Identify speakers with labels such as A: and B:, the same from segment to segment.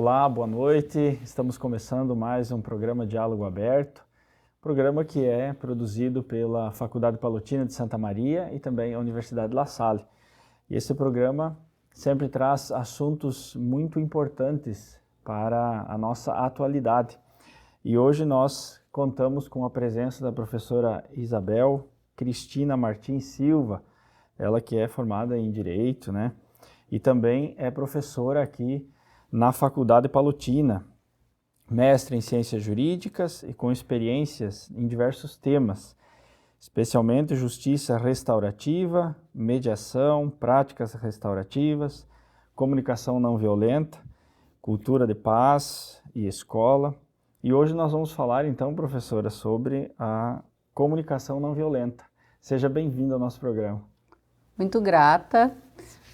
A: Olá, boa noite. Estamos começando mais um programa Diálogo Aberto, programa que é produzido pela Faculdade Palotina de Santa Maria e também a Universidade La Salle. E esse programa sempre traz assuntos muito importantes para a nossa atualidade. E hoje nós contamos com a presença da professora Isabel Cristina Martins Silva, ela que é formada em Direito, né? E também é professora aqui na Faculdade Palotina, mestre em Ciências Jurídicas e com experiências em diversos temas, especialmente Justiça Restaurativa, Mediação, Práticas Restaurativas, Comunicação Não Violenta, Cultura de Paz e Escola. E hoje nós vamos falar então, professora, sobre a comunicação não violenta. Seja bem-vinda ao nosso programa.
B: Muito grata,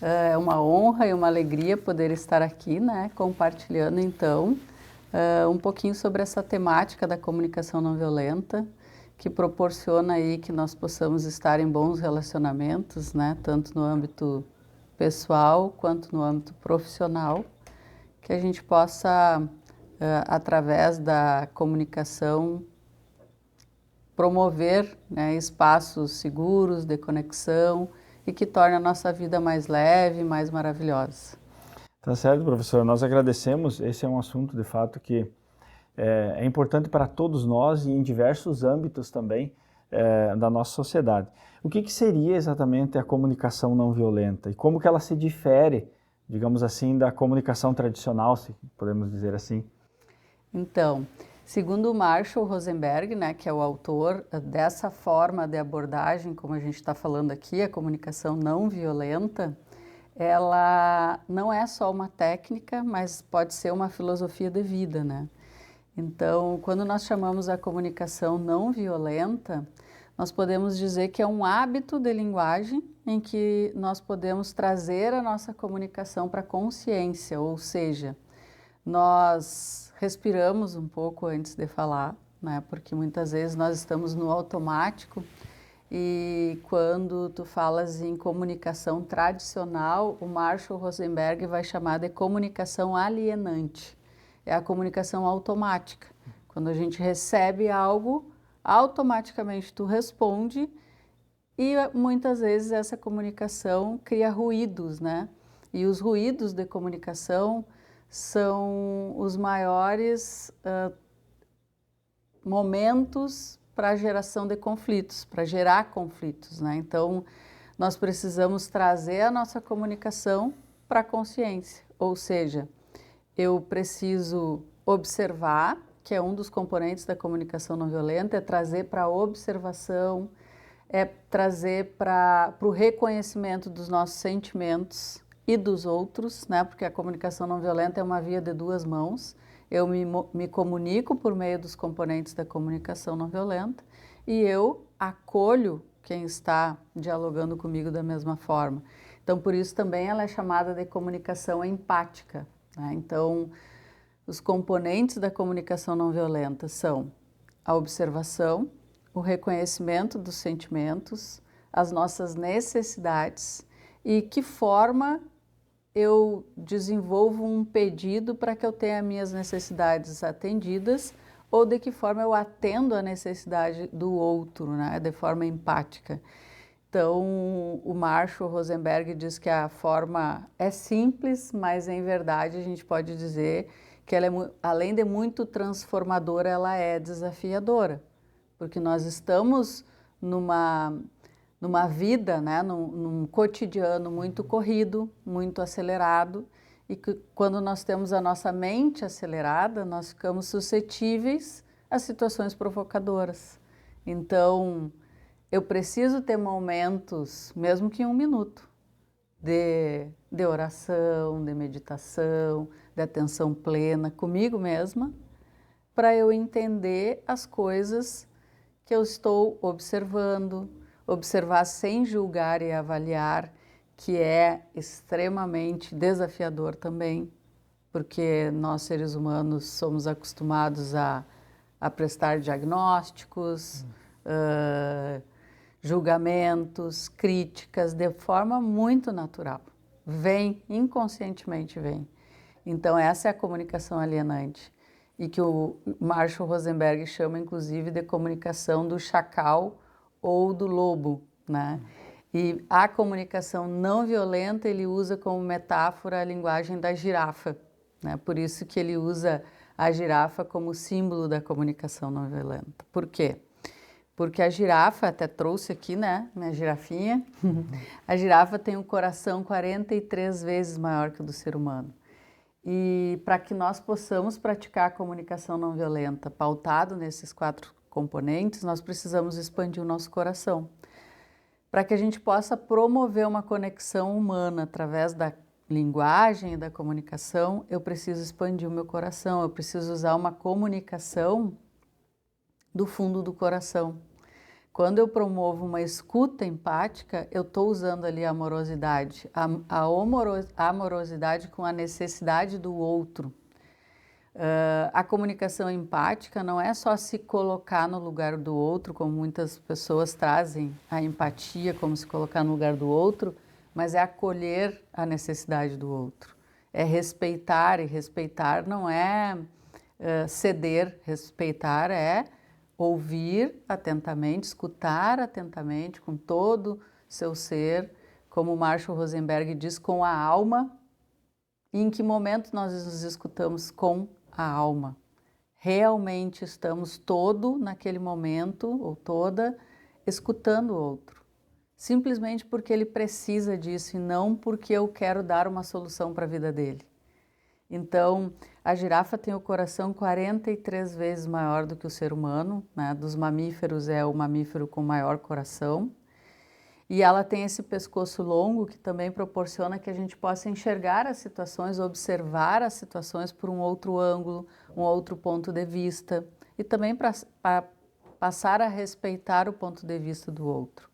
B: é uma honra e uma alegria poder estar aqui, né, compartilhando então um pouquinho sobre essa temática da comunicação não violenta, que proporciona aí que nós possamos estar em bons relacionamentos, né, tanto no âmbito pessoal quanto no âmbito profissional, que a gente possa, através da comunicação, promover, né, espaços seguros de conexão e que torne a nossa vida mais leve, mais maravilhosa.
A: Tá certo, professor. Nós agradecemos. Esse é um assunto, de fato, que é importante para todos nós e em diversos âmbitos também da nossa sociedade. O que seria exatamente a comunicação não violenta e como que ela se difere, digamos assim, da comunicação tradicional, se podemos dizer assim?
B: Então, segundo Marshall Rosenberg, né, que é o autor dessa forma de abordagem, como a gente está falando aqui, a comunicação não violenta, ela não é só uma técnica, mas pode ser uma filosofia de vida, né? Então, quando nós chamamos a comunicação não violenta, nós podemos dizer que é um hábito de linguagem em que nós podemos trazer a nossa comunicação para a consciência, ou seja, nós respiramos um pouco antes de falar, né? Porque muitas vezes nós estamos no automático e quando tu falas em comunicação tradicional, o Marshall Rosenberg vai chamar de comunicação alienante. É a comunicação automática. Quando a gente recebe algo, automaticamente tu responde e muitas vezes essa comunicação cria ruídos, né? E os ruídos de comunicação são os maiores momentos para a geração de conflitos, para gerar conflitos, né? Então, nós precisamos trazer a nossa comunicação para a consciência, ou seja, eu preciso observar, que é um dos componentes da comunicação não violenta, é trazer para a observação, é trazer para o reconhecimento dos nossos sentimentos e dos outros, né? Porque a comunicação não violenta é uma via de duas mãos. Eu me comunico por meio dos componentes da comunicação não violenta e eu acolho quem está dialogando comigo da mesma forma. Então, por isso também ela é chamada de comunicação empática, né? Então, os componentes da comunicação não violenta são a observação, o reconhecimento dos sentimentos, as nossas necessidades e que forma eu desenvolvo um pedido para que eu tenha minhas necessidades atendidas ou de que forma eu atendo a necessidade do outro, né, de forma empática. Então, o Marshall Rosenberg diz que a forma é simples, mas em verdade a gente pode dizer que ela é, além de muito transformadora, ela é desafiadora, porque nós estamos numa vida, né, num cotidiano muito corrido, muito acelerado, e que quando nós temos a nossa mente acelerada, nós ficamos suscetíveis a situações provocadoras. Então, eu preciso ter momentos, mesmo que 1 minuto, de oração, de meditação, de atenção plena comigo mesma, para eu entender as coisas que eu estou observando, observar sem julgar e avaliar, que é extremamente desafiador também, porque nós seres humanos somos acostumados a prestar diagnósticos, julgamentos, críticas de forma muito natural. Vem, inconscientemente vem. Então, essa é a comunicação alienante. E que o Marshall Rosenberg chama, inclusive, de comunicação do chacal ou do lobo, né? E a comunicação não violenta ele usa como metáfora a linguagem da girafa, né? Por isso que ele usa a girafa como símbolo da comunicação não violenta. Por quê? Porque a girafa, até trouxe aqui, né, minha girafinha, a girafa tem um coração 43 vezes maior que o do ser humano. E para que nós possamos praticar a comunicação não violenta pautado nesses 4 componentes, nós precisamos expandir o nosso coração. Para que a gente possa promover uma conexão humana através da linguagem e da comunicação, eu preciso expandir o meu coração, eu preciso usar uma comunicação do fundo do coração. Quando eu promovo uma escuta empática, eu estou usando ali a amorosidade, a amorosidade com a necessidade do outro. A comunicação empática não é só se colocar no lugar do outro, como muitas pessoas trazem a empatia como se colocar no lugar do outro, mas é acolher a necessidade do outro. É respeitar, e respeitar não é ceder, respeitar é ouvir atentamente, escutar atentamente com todo seu ser, como Marshall Rosenberg diz, com a alma. E em que momento nós nos escutamos com a alma? Realmente estamos todo naquele momento, ou toda, escutando o outro. Simplesmente porque ele precisa disso e não porque eu quero dar uma solução para a vida dele. Então, a girafa tem o coração 43 vezes maior do que o ser humano, né? Dos mamíferos é o mamífero com maior coração. E ela tem esse pescoço longo que também proporciona que a gente possa enxergar as situações, observar as situações por um outro ângulo, um outro ponto de vista. E também para passar a respeitar o ponto de vista do outro.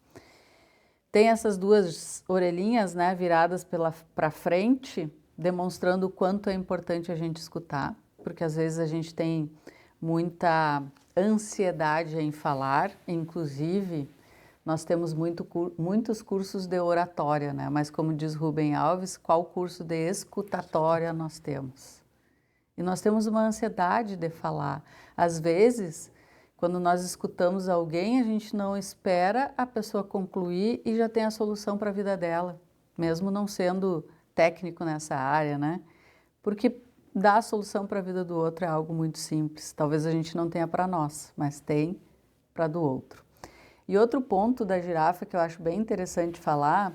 B: Tem essas 2 orelhinhas, né, viradas para frente, demonstrando o quanto é importante a gente escutar, porque às vezes a gente tem muita ansiedade em falar, inclusive nós temos muitos cursos de oratória, né? Mas como diz Rubem Alves, qual curso de escutatória nós temos? E nós temos uma ansiedade de falar. Às vezes, quando nós escutamos alguém, a gente não espera a pessoa concluir e já tem a solução para a vida dela, mesmo não sendo técnico nessa área, né? Porque dar a solução para a vida do outro é algo muito simples. Talvez a gente não tenha para nós, mas tem para do outro. E outro ponto da girafa que eu acho bem interessante falar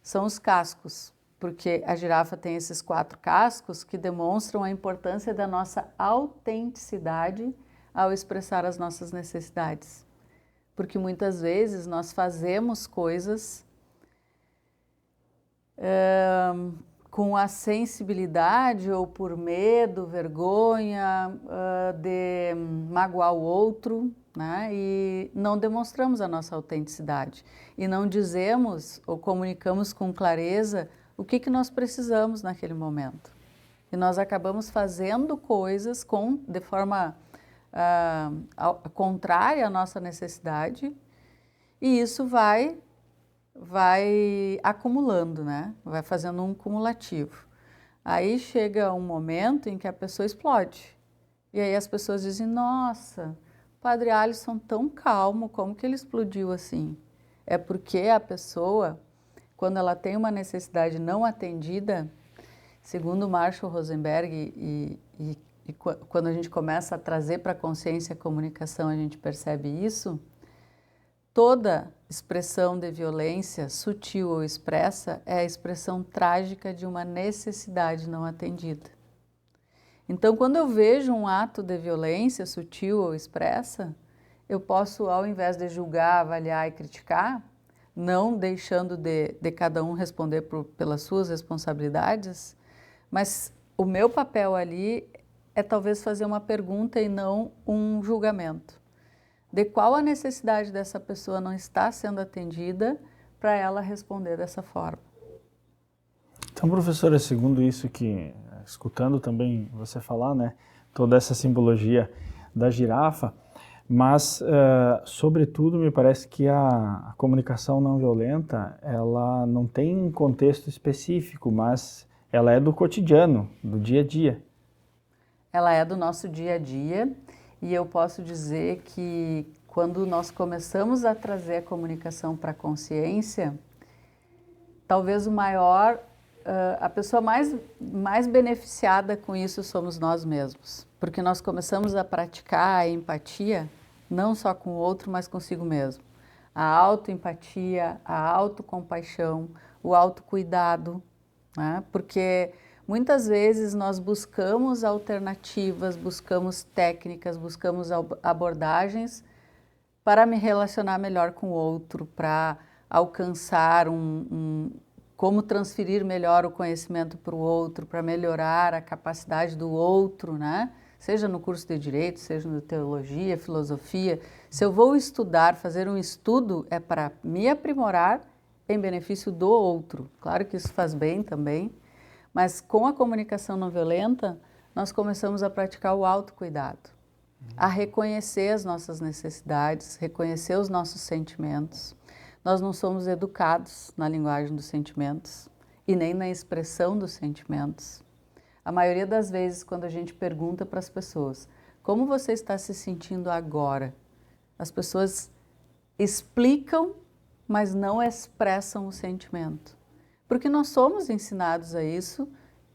B: são os cascos, porque a girafa tem esses 4 cascos que demonstram a importância da nossa autenticidade ao expressar as nossas necessidades. Porque muitas vezes nós fazemos coisas com a sensibilidade ou por medo, vergonha de magoar o outro, né? E não demonstramos a nossa autenticidade e não dizemos ou comunicamos com clareza o que nós precisamos naquele momento. E nós acabamos fazendo coisas de forma contrária à nossa necessidade e isso vai acumulando, né? Vai fazendo um cumulativo. Aí chega um momento em que a pessoa explode. E aí as pessoas dizem, nossa, Padre Alisson tão calmo, como que ele explodiu assim? É porque a pessoa, quando ela tem uma necessidade não atendida, segundo Marshall Rosenberg, e quando a gente começa a trazer para a consciência a comunicação, a gente percebe isso, toda expressão de violência, sutil ou expressa, é a expressão trágica de uma necessidade não atendida. Então, quando eu vejo um ato de violência, sutil ou expressa, eu posso, ao invés de julgar, avaliar e criticar, não deixando de cada um responder pelas suas responsabilidades, mas o meu papel ali é talvez fazer uma pergunta e não um julgamento. De qual a necessidade dessa pessoa não está sendo atendida para ela responder dessa forma.
A: Então, professora, segundo isso que, escutando também você falar, né, toda essa simbologia da girafa, mas, sobretudo, me parece que a comunicação não violenta, ela não tem um contexto específico, mas ela é do cotidiano, do dia a dia.
B: Ela é do nosso dia a dia e eu posso dizer que quando nós começamos a trazer a comunicação para a consciência, talvez a pessoa mais beneficiada com isso somos nós mesmos, porque nós começamos a praticar a empatia não só com o outro, mas consigo mesmo. A autoempatia, a autocompaixão, o autocuidado, né? Porque muitas vezes nós buscamos alternativas, buscamos técnicas, buscamos abordagens para me relacionar melhor com o outro, para alcançar como transferir melhor o conhecimento para o outro, para melhorar a capacidade do outro, né? Seja no curso de Direito, seja no Teologia, Filosofia. Se eu vou estudar, fazer um estudo, é para me aprimorar em benefício do outro. Claro que isso faz bem também, mas com a comunicação não violenta, nós começamos a praticar o autocuidado, a reconhecer as nossas necessidades, reconhecer os nossos sentimentos. Nós não somos educados na linguagem dos sentimentos e nem na expressão dos sentimentos. A maioria das vezes, quando a gente pergunta para as pessoas como você está se sentindo agora, as pessoas explicam, mas não expressam o sentimento. Porque nós somos ensinados a isso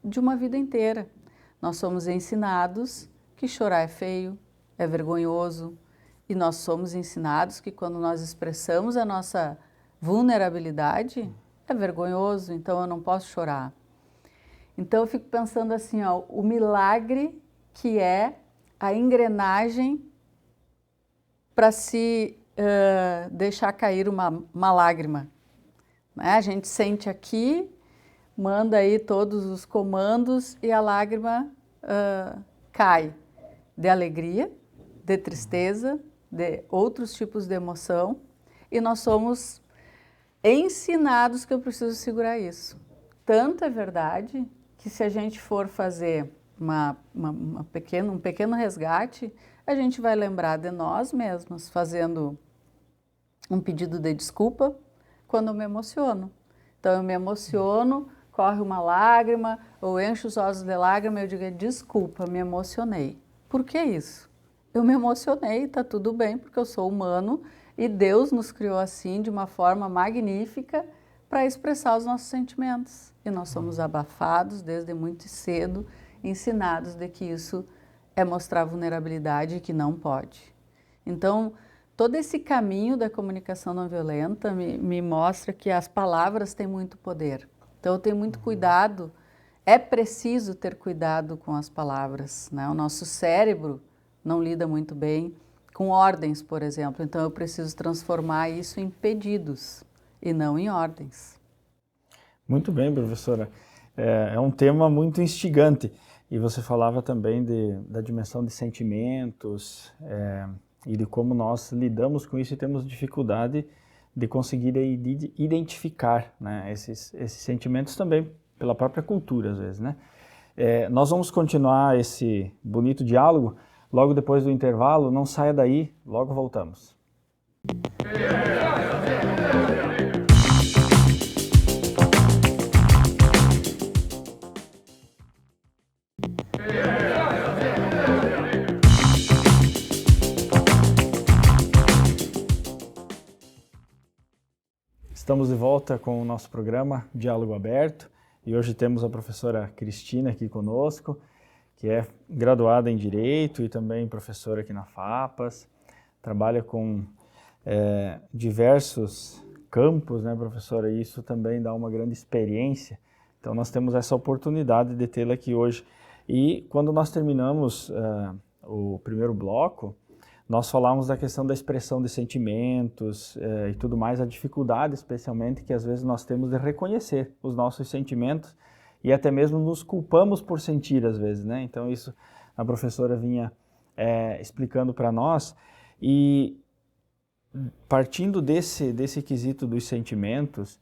B: de uma vida inteira. Nós somos ensinados que chorar é feio, é vergonhoso, e nós somos ensinados que quando nós expressamos a nossa vulnerabilidade, é vergonhoso, então eu não posso chorar. Então eu fico pensando assim, ó, o milagre que é a engrenagem para se deixar cair uma lágrima. Né? A gente sente aqui, manda aí todos os comandos e a lágrima cai de alegria, de tristeza, de outros tipos de emoção, e nós somos ensinados que eu preciso segurar isso. Tanto é verdade que se a gente for fazer um pequeno resgate, a gente vai lembrar de nós mesmos fazendo um pedido de desculpa quando eu me emociono. Então eu me emociono, corre uma lágrima, ou encho os olhos de lágrima e eu digo, desculpa, me emocionei. Por que isso? Eu me emocionei, tá tudo bem, porque eu sou humano e Deus nos criou assim de uma forma magnífica para expressar os nossos sentimentos. E nós somos abafados desde muito cedo, ensinados de que isso é mostrar vulnerabilidade e que não pode. Então, todo esse caminho da comunicação não violenta me mostra que as palavras têm muito poder. Então, eu tenho muito cuidado, é preciso ter cuidado com as palavras, né? O nosso cérebro não lida muito bem com ordens, por exemplo. Então, eu preciso transformar isso em pedidos e não em ordens.
A: Muito bem, professora. É um tema muito instigante. E você falava também da dimensão de sentimentos e de como nós lidamos com isso e temos dificuldade de conseguir identificar, né, esses sentimentos também pela própria cultura, às vezes, né? Nós vamos continuar esse bonito diálogo logo depois do intervalo. Não saia daí, logo voltamos. Estamos de volta com o nosso programa Diálogo Aberto e hoje temos a professora Cristina aqui conosco, que é graduada em Direito e também professora aqui na FAPAS, trabalha com diversos campos, né, professora? E isso também dá uma grande experiência, então nós temos essa oportunidade de tê-la aqui hoje. E quando nós terminamos o primeiro bloco, nós falamos da questão da expressão de sentimentos e tudo mais, a dificuldade especialmente que às vezes nós temos de reconhecer os nossos sentimentos e até mesmo nos culpamos por sentir às vezes, né? Então isso a professora vinha explicando para nós. E partindo desse quesito dos sentimentos,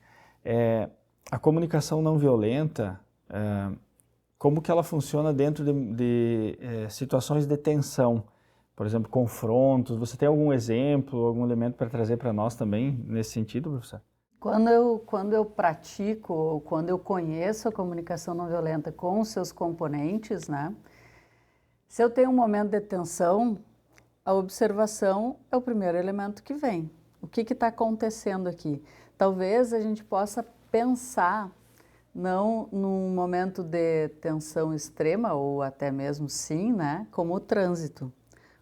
A: a comunicação não violenta, como que ela funciona dentro de situações de tensão? Por exemplo, confrontos. Você tem algum exemplo, algum elemento para trazer para nós também nesse sentido, professor?
B: Quando eu pratico, ou quando eu conheço a comunicação não violenta com os seus componentes, né? Se eu tenho um momento de tensão, a observação é o primeiro elemento que vem. O que está acontecendo aqui? Talvez a gente possa pensar, não num momento de tensão extrema, ou até mesmo sim, né? Como o trânsito.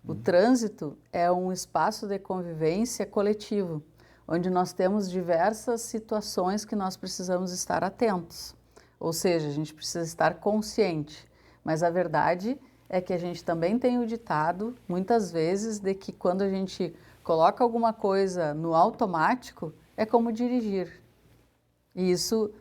B: O trânsito é um espaço de convivência coletivo, onde nós temos diversas situações que nós precisamos estar atentos. Ou seja, a gente precisa estar consciente. Mas a verdade é que a gente também tem o ditado, muitas vezes, de que quando a gente coloca alguma coisa no automático, é como dirigir. E isso,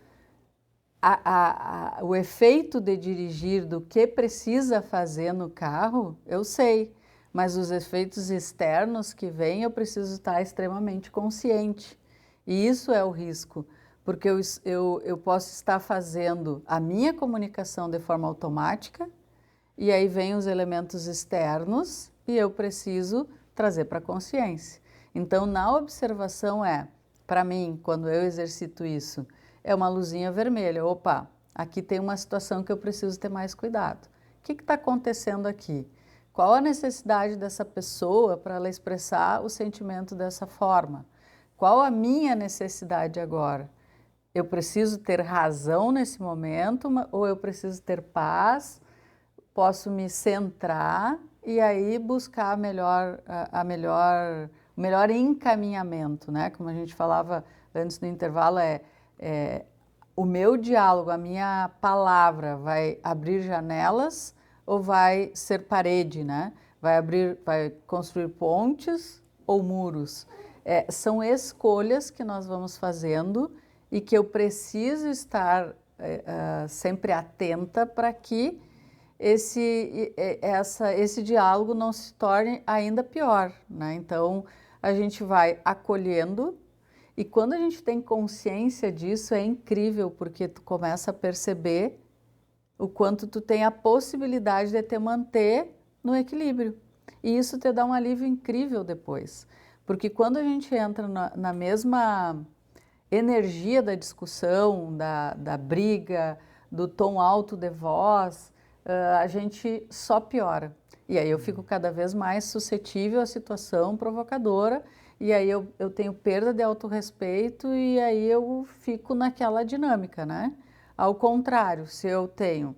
B: o efeito de dirigir do que precisa fazer no carro, eu sei. Mas os efeitos externos que vêm, eu preciso estar extremamente consciente. E isso é o risco, porque eu posso estar fazendo a minha comunicação de forma automática, e aí vem os elementos externos e eu preciso trazer para a consciência. Então, na observação para mim, quando eu exercito isso, é uma luzinha vermelha. Opa, aqui tem uma situação que eu preciso ter mais cuidado. O que está acontecendo aqui? Qual a necessidade dessa pessoa para ela expressar o sentimento dessa forma? Qual a minha necessidade agora? Eu preciso ter razão nesse momento ou eu preciso ter paz? Posso me centrar e aí buscar o melhor encaminhamento, né? Como a gente falava antes do intervalo, o meu diálogo, a minha palavra vai abrir janelas ou vai ser parede, né? Vai construir pontes ou muros. São escolhas que nós vamos fazendo e que eu preciso estar sempre atenta para que esse diálogo não se torne ainda pior, né? Então, a gente vai acolhendo e quando a gente tem consciência disso, é incrível, porque tu começa a perceber o quanto tu tem a possibilidade de te manter no equilíbrio. E isso te dá um alívio incrível depois. Porque quando a gente entra na mesma energia da discussão, da briga, do tom alto de voz, a gente só piora. E aí eu fico cada vez mais suscetível à situação provocadora, e aí eu tenho perda de autorrespeito, e aí eu fico naquela dinâmica, né? Ao contrário, se eu tenho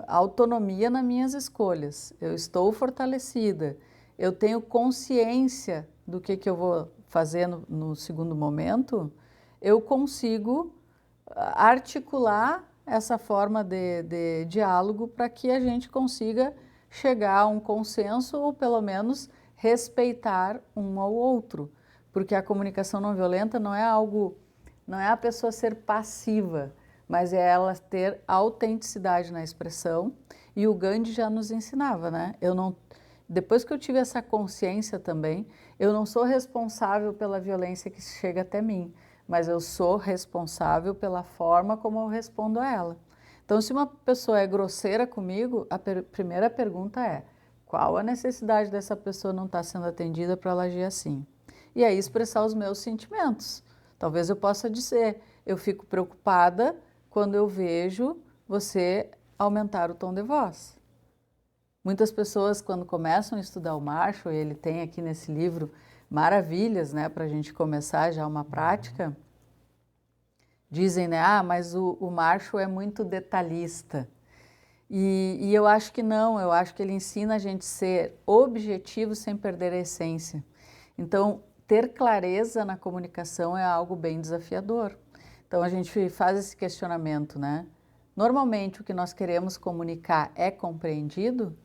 B: autonomia nas minhas escolhas, eu estou fortalecida, eu tenho consciência do que eu vou fazer no segundo momento, eu consigo articular essa forma de diálogo para que a gente consiga chegar a um consenso ou pelo menos respeitar um ao outro, porque a comunicação não violenta não é a pessoa ser passiva, mas é ela ter autenticidade na expressão. E o Gandhi já nos ensinava, né? Depois que eu tive essa consciência também, eu não sou responsável pela violência que chega até mim, mas eu sou responsável pela forma como eu respondo a ela. Então, se uma pessoa é grosseira comigo, a primeira pergunta é: qual a necessidade dessa pessoa não estar sendo atendida para ela agir assim? E aí expressar os meus sentimentos. Talvez eu possa dizer: eu fico preocupada quando eu vejo você aumentar o tom de voz. Muitas pessoas, quando começam a estudar o Marshall, ele tem aqui nesse livro maravilhas, né, para a gente começar já uma prática, dizem, né, mas o Marshall é muito detalhista. E eu acho que não, eu acho que ele ensina a gente a ser objetivo sem perder a essência. Então, ter clareza na comunicação é algo bem desafiador. Então, a gente faz esse questionamento, né? Normalmente, o que nós queremos comunicar é compreendido,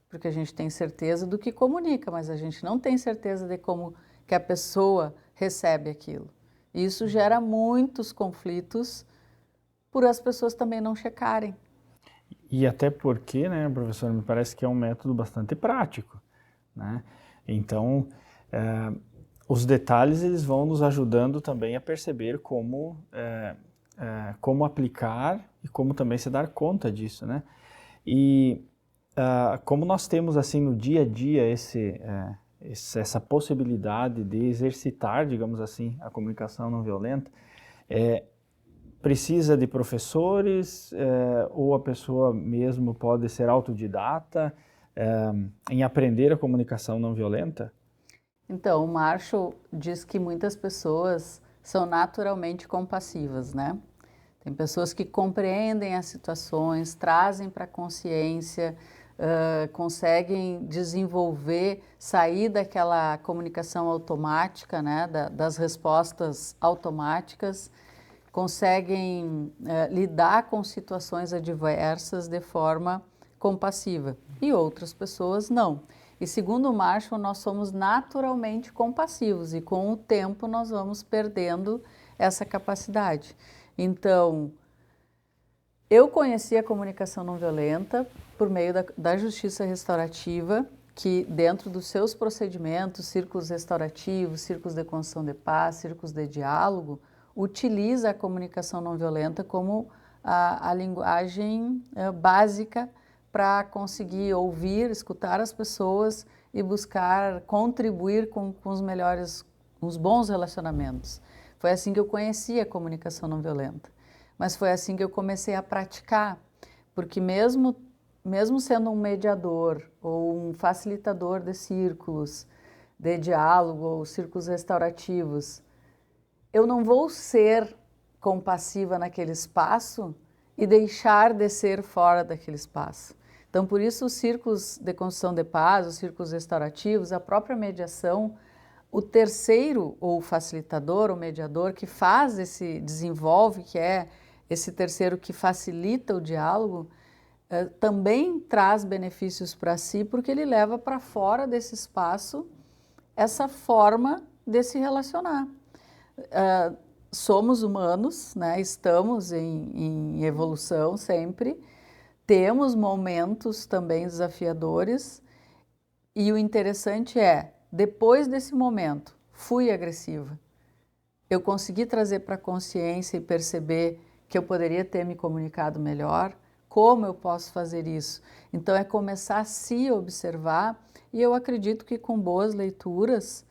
B: porque a gente tem certeza do que comunica, mas a gente não tem certeza de como que a pessoa recebe aquilo. E isso gera muitos conflitos por as pessoas também não checarem.
A: E até porque, né, professor, me parece que é um método bastante prático, né? Então, os detalhes eles vão nos ajudando também a perceber como aplicar e como também se dar conta disso, né? E como nós temos assim no dia a dia essa possibilidade de exercitar, digamos assim, a comunicação não violenta, precisa de professores ou a pessoa mesmo pode ser autodidata em aprender a comunicação não violenta?
B: Então, o Marshall diz que muitas pessoas são naturalmente compassivas, né? Tem pessoas que compreendem as situações, trazem para a consciência, conseguem desenvolver, sair daquela comunicação automática, né? Das respostas automáticas, conseguem lidar com situações adversas de forma compassiva. E outras pessoas não. E segundo o Marshall, nós somos naturalmente compassivos e com o tempo nós vamos perdendo essa capacidade. Então, eu conheci a comunicação não violenta por meio da justiça restaurativa, que dentro dos seus procedimentos, círculos restaurativos, círculos de construção de paz, círculos de diálogo, utiliza a comunicação não violenta como a linguagem básica para conseguir ouvir, escutar as pessoas e buscar contribuir com os bons relacionamentos. Foi assim que eu conheci a comunicação não violenta, mas foi assim que eu comecei a praticar, porque mesmo sendo um mediador ou um facilitador de círculos de diálogo ou círculos restaurativos, eu não vou ser compassiva naquele espaço e deixar de ser fora daquele espaço. Então, por isso, os círculos de construção de paz, os círculos restaurativos, a própria mediação, o terceiro, ou facilitador, ou mediador, que desenvolve, que é esse terceiro que facilita o diálogo, também traz benefícios para si, porque ele leva para fora desse espaço essa forma de se relacionar. Somos humanos, né? Estamos em evolução sempre, temos momentos também desafiadores e o interessante é, depois desse momento, fui agressiva. Eu consegui trazer para a consciência e perceber que eu poderia ter me comunicado melhor, como eu posso fazer isso? Então é começar a se observar e eu acredito que com boas leituras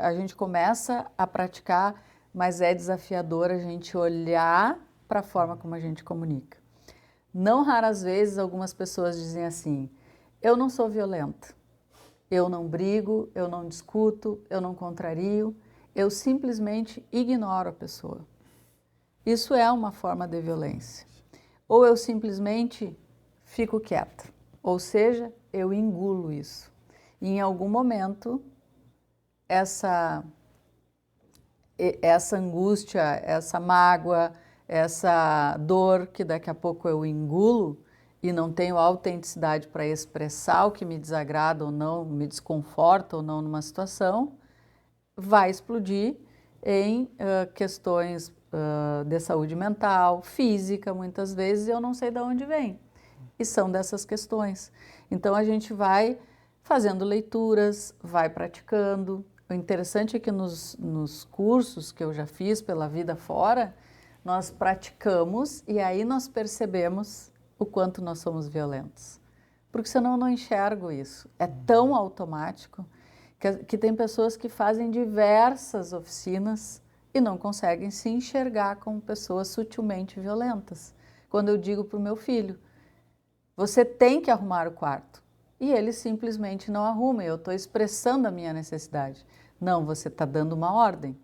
B: a gente começa a praticar, mas é desafiador a gente olhar para a forma como a gente comunica. Não raras vezes algumas pessoas dizem assim, eu não sou violenta, eu não brigo, eu não discuto, eu não contrario, eu simplesmente ignoro a pessoa. Isso é uma forma de violência. Ou eu simplesmente fico quieta, ou seja, eu engulo isso. E em algum momento, essa angústia, essa mágoa, essa dor que daqui a pouco eu engulo e não tenho autenticidade para expressar o que me desagrada ou não, me desconforta ou não numa situação, vai explodir em questões de saúde mental, física, muitas vezes, eu não sei de onde vem. E são dessas questões. Então a gente vai fazendo leituras, vai praticando. O interessante é que nos cursos que eu já fiz pela vida fora, nós praticamos e aí nós percebemos o quanto nós somos violentos. Porque senão eu não enxergo isso. É tão automático que tem pessoas que fazem diversas oficinas e não conseguem se enxergar como pessoas sutilmente violentas. Quando eu digo para o meu filho, você tem que arrumar o quarto. E ele simplesmente não arruma, eu estou expressando a minha necessidade. Não, você está dando uma ordem,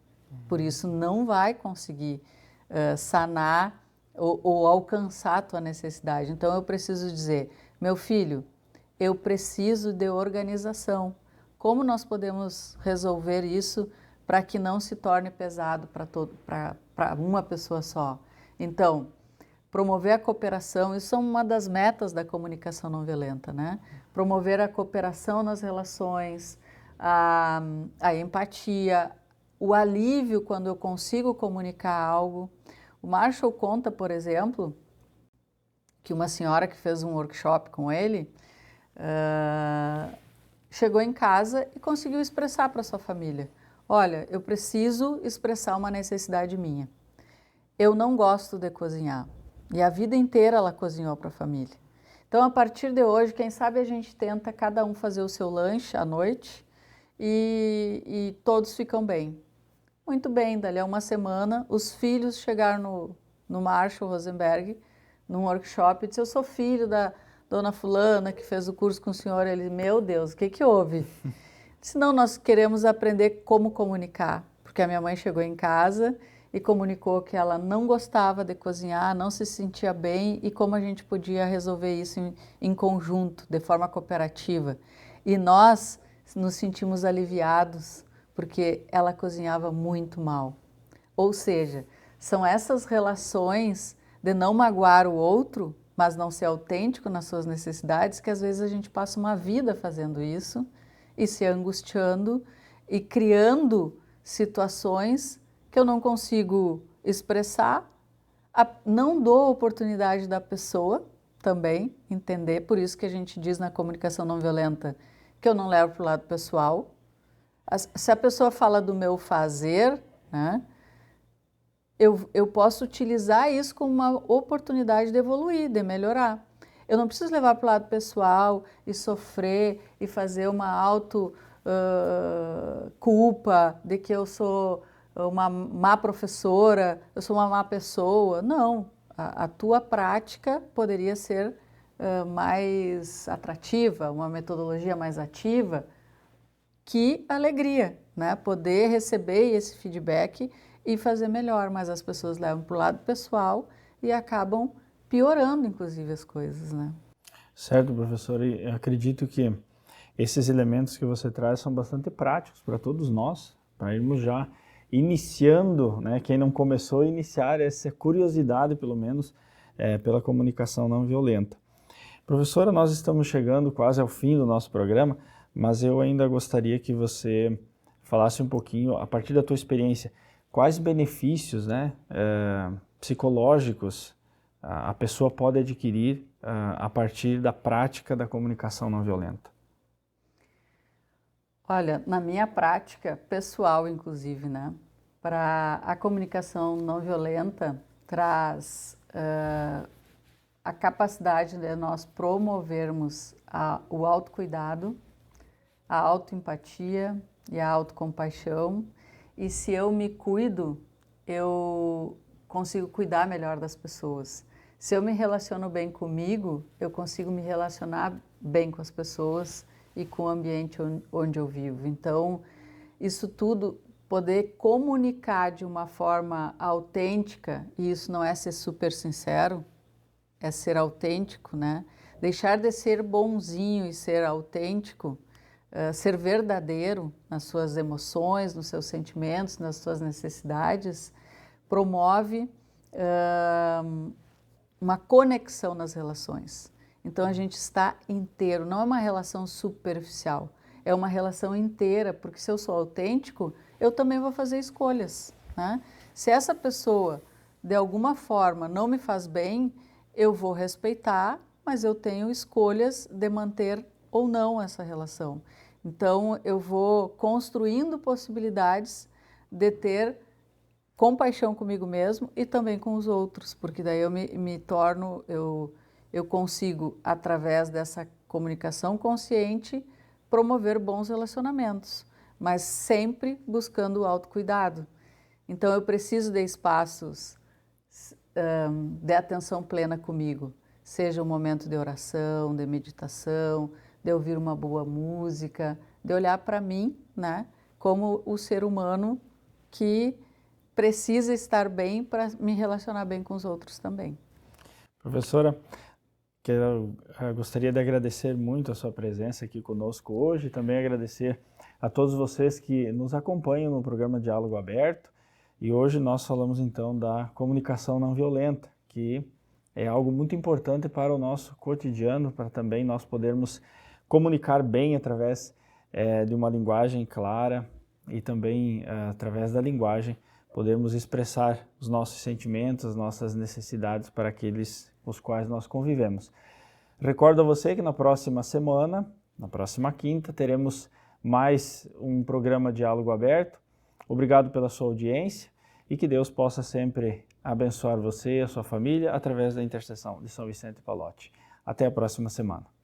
B: por isso não vai conseguir sanar ou alcançar a tua necessidade. Então eu preciso dizer, meu filho, eu preciso de organização. Como nós podemos resolver isso para que não se torne pesado para uma pessoa só? Então, promover a cooperação, isso é uma das metas da comunicação não violenta, né? Promover a cooperação nas relações, a empatia, o alívio quando eu consigo comunicar algo. O Marshall conta, por exemplo, que uma senhora que fez um workshop com ele, chegou em casa e conseguiu expressar para sua família, olha, eu preciso expressar uma necessidade minha. Eu não gosto de cozinhar. E a vida inteira ela cozinhou para a família. Então, a partir de hoje, quem sabe a gente tenta cada um fazer o seu lanche à noite e todos ficam bem. Muito bem, dali a uma semana, os filhos chegaram no Marshall Rosenberg, num workshop, e disse, eu sou filho da dona fulana que fez o curso com o senhor. Ele, meu Deus, o que que houve? Disse, não, nós queremos aprender como comunicar, porque a minha mãe chegou em casa e comunicou que ela não gostava de cozinhar, não se sentia bem e como a gente podia resolver isso em conjunto, de forma cooperativa. E nós nos sentimos aliviados, porque ela cozinhava muito mal. Ou seja, são essas relações de não magoar o outro, mas não ser autêntico nas suas necessidades, que às vezes a gente passa uma vida fazendo isso e se angustiando e criando situações que eu não consigo expressar, não dou oportunidade da pessoa também entender, por isso que a gente diz na comunicação não violenta que eu não levo para o lado pessoal. Se a pessoa fala do meu fazer, né, eu posso utilizar isso como uma oportunidade de evoluir, de melhorar. Eu não preciso levar para o lado pessoal e sofrer e fazer uma culpa de que eu sou uma má professora, eu sou uma má pessoa. Não, a tua prática poderia ser mais atrativa, uma metodologia mais ativa. Que alegria, né? Poder receber esse feedback e fazer melhor, mas as pessoas levam para o lado pessoal e acabam piorando, inclusive, as coisas, né?
A: Certo, professor, e acredito que esses elementos que você traz são bastante práticos para todos nós, para irmos já iniciando, né? Quem não começou a iniciar essa curiosidade, pelo menos, pela comunicação não violenta. Professora, nós estamos chegando quase ao fim do nosso programa, mas eu ainda gostaria que você falasse um pouquinho, a partir da tua experiência, quais benefícios, né, psicológicos a pessoa pode adquirir a partir da prática da comunicação não violenta?
B: Olha, na minha prática pessoal, inclusive, né, para a comunicação não violenta traz a capacidade de nós promovermos o autocuidado, a autoempatia e a autocompaixão. E se eu me cuido, eu consigo cuidar melhor das pessoas. Se eu me relaciono bem comigo, eu consigo me relacionar bem com as pessoas e com o ambiente onde eu vivo. Então, isso tudo, poder comunicar de uma forma autêntica, e isso não é ser super sincero, é ser autêntico, né? Deixar de ser bonzinho e ser autêntico, ser verdadeiro nas suas emoções, nos seus sentimentos, nas suas necessidades, promove uma conexão nas relações. Então a gente está inteiro, não é uma relação superficial, é uma relação inteira, porque se eu sou autêntico, eu também vou fazer escolhas, né? Se essa pessoa, de alguma forma, não me faz bem, eu vou respeitar, mas eu tenho escolhas de manter ou não essa relação. Então, eu vou construindo possibilidades de ter compaixão comigo mesmo e também com os outros, porque daí eu me torno, eu consigo, através dessa comunicação consciente, promover bons relacionamentos, mas sempre buscando o autocuidado. Então, eu preciso de espaços de atenção plena comigo, seja um momento de oração, de meditação, de ouvir uma boa música, de olhar para mim, né, como o ser humano que precisa estar bem para me relacionar bem com os outros também.
A: Professora, eu gostaria de agradecer muito a sua presença aqui conosco hoje, e também agradecer a todos vocês que nos acompanham no programa Diálogo Aberto. E hoje nós falamos então da comunicação não violenta, que é algo muito importante para o nosso cotidiano, para também nós podermos comunicar bem através de uma linguagem clara e também através da linguagem podermos expressar os nossos sentimentos, as nossas necessidades para aqueles com os quais nós convivemos. Recordo a você que na próxima semana, na próxima quinta, teremos mais um programa Diálogo Aberto. Obrigado pela sua audiência e que Deus possa sempre abençoar você e a sua família através da intercessão de São Vicente Pallotti. Até a próxima semana.